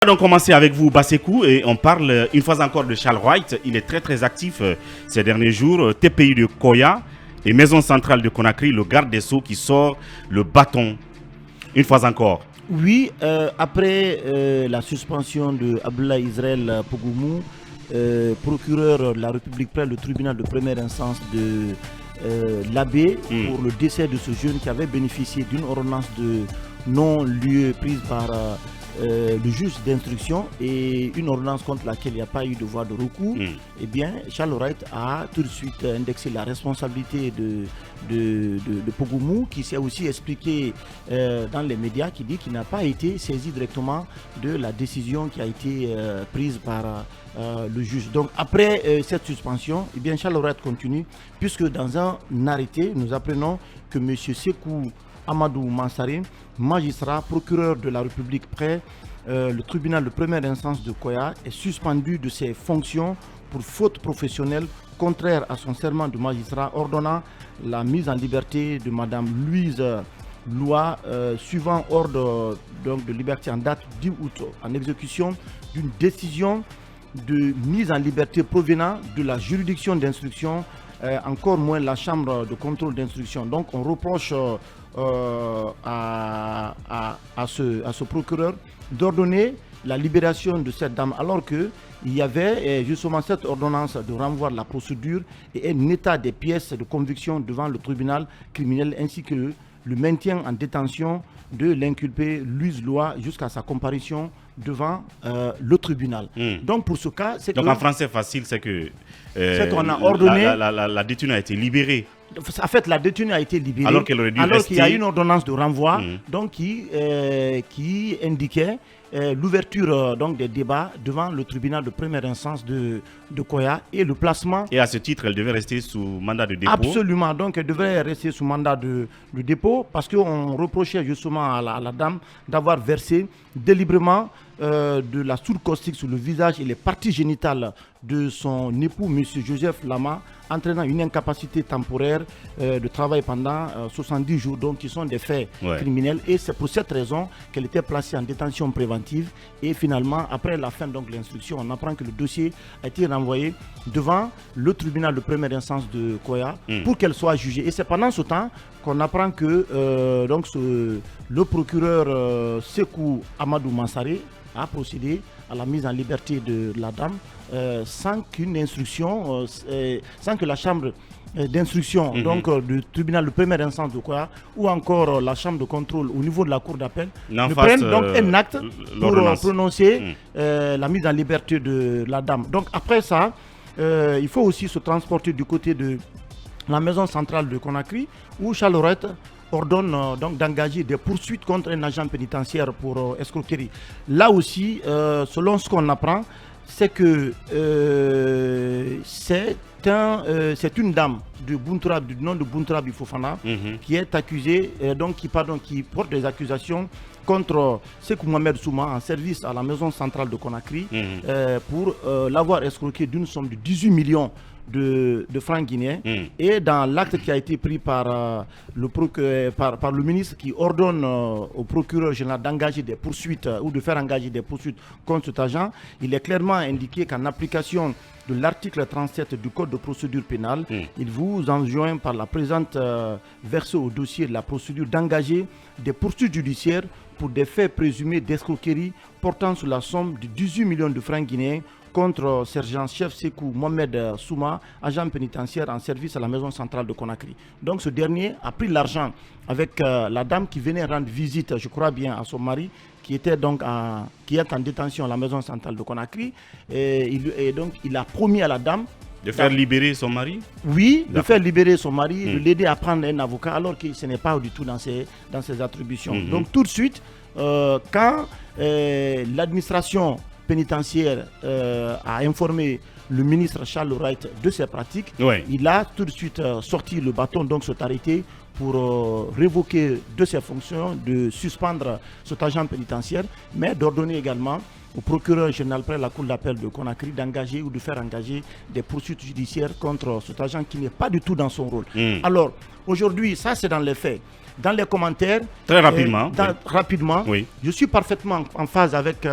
On va donc commencer avec vous, Bassekou, et on parle une fois encore de Charles Wright. Il est très actif ces derniers jours. TPI de Koya et Maison centrale de Conakry, le garde des Sceaux qui sort le bâton une fois encore. Oui, après la suspension de Abdoulaye Israël Pogoumou, procureur de la République près le tribunal de première instance de l'Abbé pour le décès de ce jeune qui avait bénéficié d'une ordonnance de non-lieu prise par le juge d'instruction et une ordonnance contre laquelle il n'y a pas eu de voie de recours, eh bien, Charles Wright a tout de suite indexé la responsabilité de Pogoumou, qui s'est aussi expliqué dans les médias, qui dit qu'il n'a pas été saisi directement de la décision qui a été prise par le juge. Donc après cette suspension, eh bien, Charles Wright continue, puisque dans un arrêté, nous apprenons que M. Sekou Amadou Mansaré, magistrat, procureur de la République près le tribunal de première instance de Koya, est suspendu de ses fonctions pour faute professionnelle contraire à son serment de magistrat, ordonnant la mise en liberté de Mme Louise Loua, suivant ordre donc, de liberté en date 10 août, en exécution d'une décision de mise en liberté provenant de la juridiction d'instruction, encore moins la chambre de contrôle d'instruction. Donc on reproche à ce procureur d'ordonner la libération de cette dame alors qu'il y avait justement cette ordonnance de renvoi de la procédure et un état des pièces de conviction devant le tribunal criminel ainsi que le maintien en détention de l'inculpé Louise Loua jusqu'à sa comparution devant le tribunal. Donc pour ce cas, c'est donc en français facile, c'est que qu'on a ordonné la détenue a été libérée. En fait, la détenue a été libérée alors qu'elle aurait dû rester... qu'il y a une ordonnance de renvoi donc, qui indiquait l'ouverture donc, des débats devant le tribunal de première instance de Koya et le placement. Et à ce titre, elle devait rester sous mandat de dépôt. Absolument, donc elle devait rester sous mandat de dépôt parce qu'on reprochait justement à la dame d'avoir versé délibérément de la soude caustique sur le visage et les parties génitales de son époux, M. Joseph Lama, entraînant une incapacité temporaire de travail pendant 70 jours, donc qui sont des faits criminels. Et c'est pour cette raison qu'elle était placée en détention préventive. Et finalement, après la fin de l'instruction, on apprend que le dossier a été renvoyé devant le tribunal de première instance de Koya pour qu'elle soit jugée. Et c'est pendant ce temps qu'on apprend que le procureur Sekou Amadou Mansaré a procédé à la mise en liberté de la dame sans qu'une instruction, sans que la chambre d'instruction donc du tribunal de première instance de Koya ou encore la chambre de contrôle au niveau de la cour d'appel ne prennent donc un acte pour prononcer la mise en liberté de la dame. Donc après ça, il faut aussi se transporter du côté de la maison centrale de Conakry où Charles Wright ordonne donc d'engager des poursuites contre un agent pénitentiaire pour escroquerie. Là aussi, selon ce qu'on apprend, c'est que c'est une dame de Bunturab, du nom de Bunturab Fofana, qui est accusée, qui porte des accusations contre Sekou Mohamed Souma en service à la maison centrale de Conakry pour l'avoir escroqué d'une somme de 18 millions de francs guinéens. Et dans l'acte qui a été pris par le ministre qui ordonne au procureur général d'engager des poursuites ou de faire engager des poursuites contre cet agent, il est clairement indiqué qu'en application de l'article 37 du Code de procédure pénale, il vous enjoint par la présente versée au dossier de la procédure d'engager des poursuites judiciaires pour des faits présumés d'escroquerie portant sur la somme de 18 millions de francs guinéens contre sergent-chef Sekou Mohamed Souma, agent pénitentiaire en service à la maison centrale de Conakry. Donc ce dernier a pris l'argent avec la dame qui venait rendre visite, je crois bien, à son mari, qui était donc en détention à la maison centrale de Conakry. Et donc il a promis à la dame de faire libérer son mari. Oui, de faire libérer son mari, de l'aider à prendre un avocat, alors que ce n'est pas du tout dans ses attributions. Donc tout de suite, quand l'administration pénitentiaire a informé le ministre Charles Wright de ses pratiques, il a tout de suite sorti le bâton, donc cet arrêté pour révoquer de ses fonctions, de suspendre cet agent pénitentiaire, mais d'ordonner également au procureur général près la cour d'appel de Conakry d'engager ou de faire engager des poursuites judiciaires contre cet agent qui n'est pas du tout dans son rôle. Alors, aujourd'hui, ça c'est dans les faits. Dans les commentaires, très rapidement, rapidement, je suis parfaitement en phase avec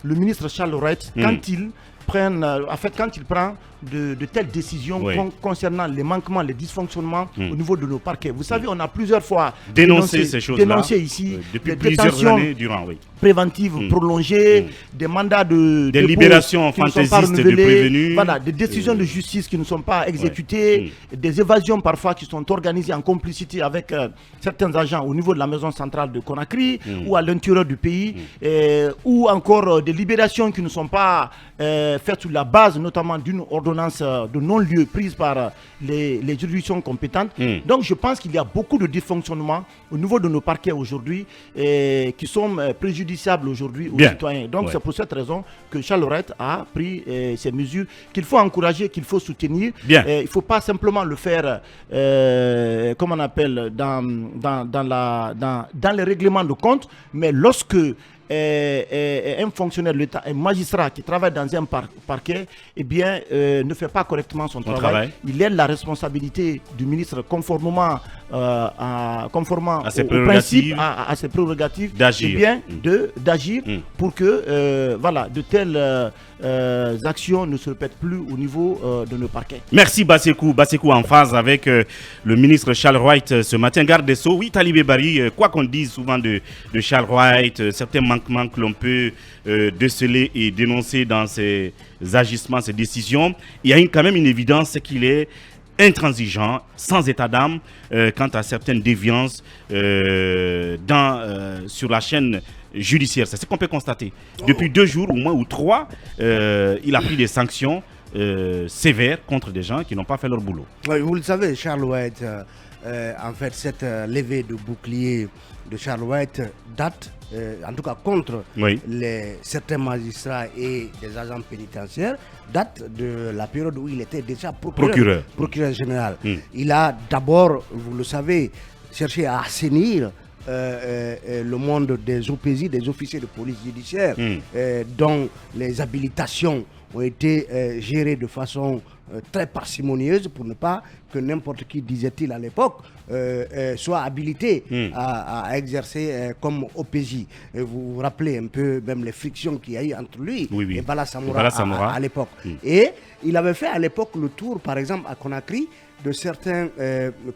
le ministre Charles Wright, quand il prend de telles décisions concernant les manquements, les dysfonctionnements au niveau de nos parquets. Vous savez, on a plusieurs fois dénoncé ces choses-là. Dénoncé ici depuis plusieurs années durant. Préventives prolongées, des mandats de libérations fantaisistes de prévenus. Voilà, des décisions de justice qui ne sont pas exécutées, des évasions parfois qui sont organisées en complicité avec certains agents au niveau de la maison centrale de Conakry ou à l'intérieur du pays, ou encore des libérations qui ne sont pas faites sur la base notamment d'une ordonnance de non-lieu prise par les juridictions compétentes. Donc je pense qu'il y a beaucoup de dysfonctionnements au niveau de nos parquets aujourd'hui qui sont préjudiciables aujourd'hui aux citoyens. Donc c'est pour cette raison que Charles Wright a pris ces mesures qu'il faut encourager, qu'il faut soutenir. Il ne faut pas simplement le faire, comme on appelle, dans les règlements de compte, mais lorsque un fonctionnaire de l'État, un magistrat qui travaille dans un parquet, ne fait pas correctement son travail. Il a la responsabilité du ministre conformément à ses prérogatives d'agir pour que de telles actions ne se répètent plus au niveau de nos parquets. Merci Bassekou en phase avec le ministre Charles Wright ce matin. Garde des Sceaux, oui, Talibé Bari, quoi qu'on dise souvent de Charles Wright, certains manquements que l'on peut déceler et dénoncer dans ses agissements, ses décisions, il y a quand même une évidence, c'est qu'il est intransigeant, sans état d'âme, quant à certaines déviances sur la chaîne judiciaire. C'est ce qu'on peut constater. Depuis 2 jours, au moins, ou 3, il a pris des sanctions sévères contre des gens qui n'ont pas fait leur boulot. Oui, vous le savez, Charles Wright, en fait, cette levée de bouclier de Charles Wright date, en tout cas contre certains magistrats et des agents pénitentiaires, date de la période où il était déjà procureur général. Il a d'abord, vous le savez, cherché à assainir le monde des OPJ, des officiers de police judiciaire, dont les habilitations ont été gérées de façon très parcimonieuse pour ne pas que n'importe qui, disait-il à l'époque, soit habilité à exercer comme OPJ. Vous vous rappelez un peu même les frictions qu'il y a eu entre lui et Bala Samoura à l'époque. Et il avait fait à l'époque le tour, par exemple, à Conakry, de certains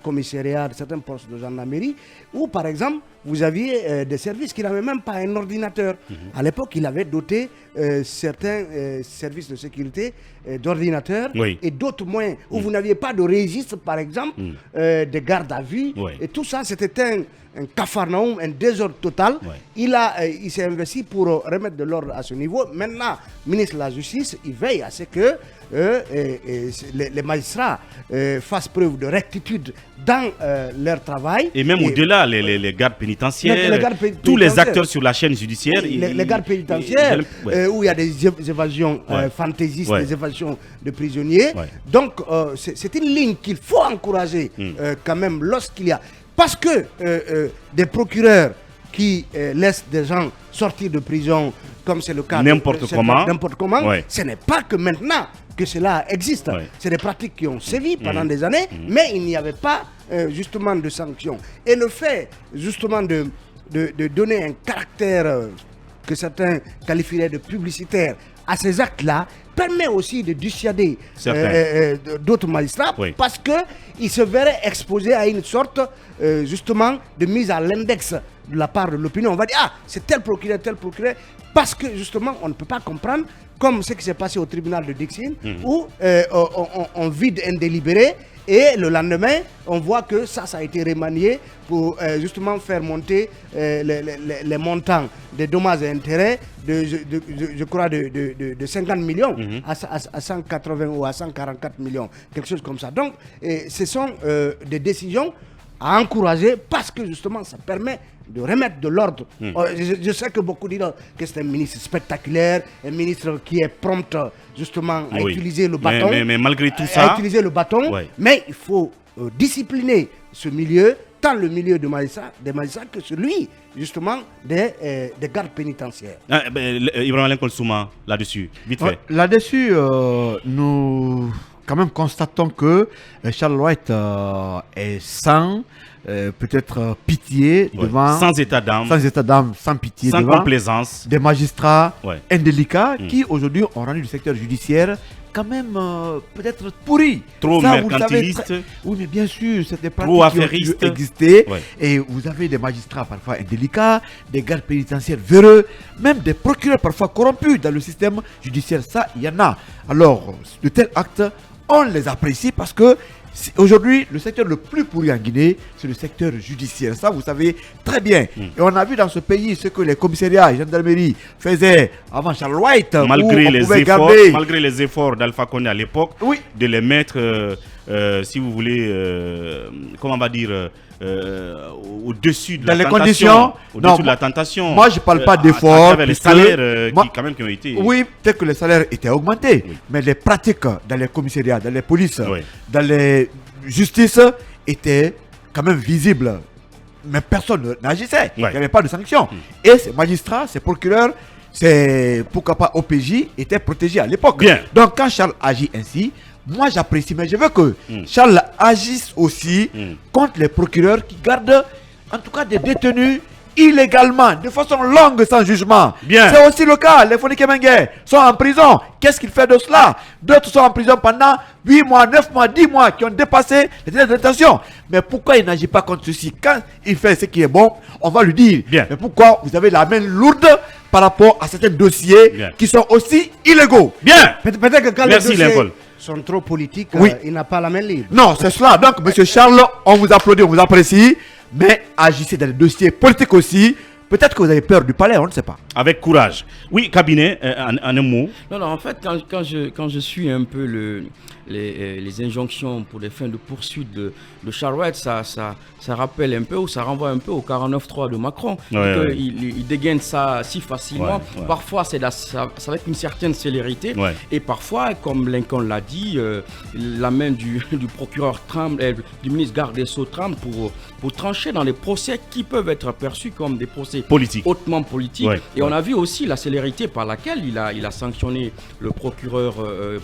commissariats, de certains postes de gendarmerie, où par exemple vous aviez des services qui n'avaient même pas un ordinateur. À l'époque, il avait doté certains services de sécurité d'ordinateurs et d'autres moyens, où vous n'aviez pas de registre, par exemple, de garde à vue. Et tout ça, c'était un capharnaüm, un désordre total. Il s'est investi pour remettre de l'ordre à ce niveau. Maintenant, ministre de la Justice, il veille à ce que les magistrats fassent preuve de rectitude dans leur travail. Et même au-delà, les gardes pénitentiaires, tous les acteurs sur la chaîne judiciaire. Les gardes pénitentiaires, où il y a des évasions fantaisistes, des évasions de prisonniers. Donc, c'est une ligne qu'il faut encourager quand même lorsqu'il y a... Parce que des procureurs qui laissent des gens sortir de prison, comme c'est le cas n'importe comment, ce n'est pas que maintenant que cela existe. C'est des pratiques qui ont sévi pendant des années, mais il n'y avait pas justement de sanctions. Et le fait justement de donner un caractère que certains qualifieraient de publicitaire à ces actes-là permet aussi de dissuader d'autres magistrats parce qu'ils se verraient exposés à une sorte justement de mise à l'index de la part de l'opinion. On va dire, c'est tel procureur, parce que justement on ne peut pas comprendre, comme ce qui s'est passé au tribunal de Dixine, où on vide un délibéré et le lendemain on voit que ça a été remanié pour justement faire monter les montants des dommages et intérêts je crois de 50 millions à 180 ou à 144 millions, quelque chose comme ça. Donc ce sont des décisions à encourager parce que justement ça permet de remettre de l'ordre. Je sais que beaucoup disent que c'est un ministre spectaculaire, un ministre qui est prompt justement à utiliser le bâton. Mais malgré tout ça... À utiliser le bâton, mais il faut discipliner ce milieu, tant le milieu des magistrats que celui justement des gardes pénitentiaires. Ibrahim Alain Kolsouma, là-dessus, vite fait. Là-dessus, nous quand même constatons que Charles Wright est sans peut-être pitié devant... Sans état d'âme. Sans état d'âme, sans pitié sans devant complaisance. Des magistrats indélicats qui aujourd'hui ont rendu le secteur judiciaire quand même peut-être pourri. Trop mercantiliste. Oui, mais bien sûr, c'est des pratiques qui ont existé. Et vous avez des magistrats parfois indélicats, des gardes pénitentiaires véreux, même des procureurs parfois corrompus dans le système judiciaire. Ça, il y en a. Alors, de tels actes, on les apprécie parce que aujourd'hui, le secteur le plus pourri en Guinée, c'est le secteur judiciaire. Ça, vous savez très bien. Et on a vu dans ce pays ce que les commissariats et gendarmeries faisaient avant Charles White. Malgré les efforts d'Alpha Condé à l'époque, de les mettre, si vous voulez, comment on va dire, au-dessus de la tentation. Au-dessus de la tentation. Moi, je ne parle pas d'efforts. Les salaires qui ont été... Oui, peut-être que les salaires étaient augmentés. Mais les pratiques dans les commissariats, dans les polices, dans les justices étaient quand même visibles. Mais personne n'agissait. Il n'y avait pas de sanctions. Et ces magistrats, ces procureurs, pourquoi pas OPJ, étaient protégés à l'époque. Donc quand Charles agit ainsi, moi j'apprécie, mais je veux que Charles agisse aussi contre les procureurs qui gardent en tout cas des détenus illégalement, de façon longue, sans jugement. C'est aussi le cas. Les Fonike Mengue sont en prison. Qu'est-ce qu'il fait de cela? D'autres sont en prison pendant 8 mois, 9 mois, 10 mois, qui ont dépassé les délais de détention. Mais pourquoi il n'agit pas contre ceci? Quand il fait ce qui est bon, on va lui dire. Mais pourquoi vous avez la main lourde par rapport à certains dossiers qui sont aussi illégaux? Peut-être que quand les dossiers sont trop politiques, il n'a pas la main libre. Non, c'est cela. Donc, monsieur Charles, on vous applaudit, on vous apprécie. Mais agissez dans les dossiers politiques aussi. Peut-être que vous avez peur du palais, on ne sait pas. Avec courage. Oui, cabinet, en un mot. Non, en fait, quand je suis un peu les injonctions pour les fins de poursuite de Charles White, ça rappelle un peu, ou ça renvoie un peu au 49.3 de Macron. Il dégaine ça si facilement. Parfois, c'est avec une certaine célérité. Et parfois, comme Lincoln l'a dit, la main du procureur tremble, du ministre garde des Sceaux tremble pour trancher dans les procès qui peuvent être perçus comme des procès hautement politiques. Et on a vu aussi la célérité par laquelle il a sanctionné le procureur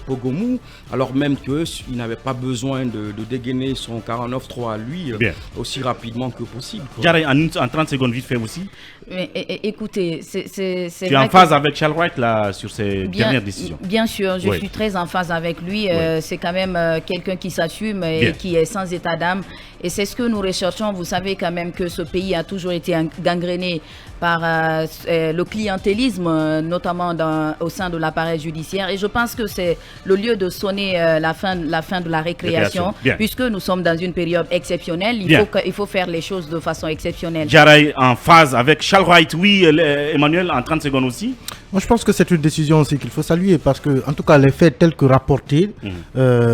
Pogomou, alors même qu'il n'avait pas besoin de dégainer son 49.3 à lui aussi rapidement que possible. Diarra, en 30 secondes, vite fait aussi. Mais, écoutez, c'est tu es en phase avec Charles White là, sur ces dernières décisions? Bien sûr, je suis très en phase avec lui. C'est quand même quelqu'un qui s'assume et qui est sans état d'âme. Et c'est ce que nous recherchons. Vous savez quand même que ce pays a toujours été gangréné par le clientélisme, notamment au sein de l'appareil judiciaire. Et je pense que c'est le lieu de sonner la fin de la récréation. Puisque nous sommes dans une période exceptionnelle. Il faut faire les choses de façon exceptionnelle. Diarra en phase avec Charles White. Oui, Emmanuel, en 30 secondes aussi. Moi, je pense que c'est une décision aussi qu'il faut saluer parce que, en tout cas, les faits tels que rapportés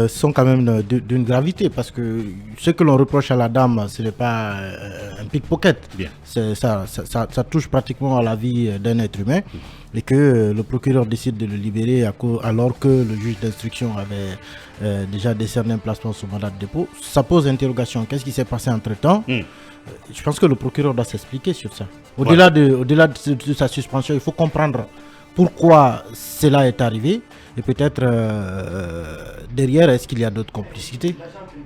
sont quand même d'une gravité parce que ce que l'on reproche à la dame, ce n'est pas un pickpocket. Ça touche pratiquement à la vie d'un être humain et que le procureur décide de le libérer alors que le juge d'instruction avait déjà décerné un placement sous mandat de dépôt. Ça pose interrogation. Qu'est-ce qui s'est passé entre-temps? Je pense que le procureur doit s'expliquer sur ça. Au-delà de sa suspension, il faut comprendre pourquoi cela est arrivé et peut-être derrière, est-ce qu'il y a d'autres complicités?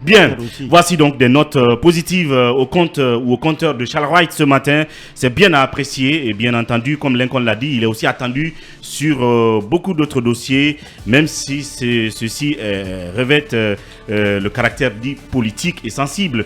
Bien, voici donc des notes positives au compte ou au compteur de Charles White ce matin. C'est bien à apprécier et bien entendu, comme Lincoln l'a dit, il est aussi attendu sur beaucoup d'autres dossiers, même si ceux-ci revêtent le caractère dit politique et sensible.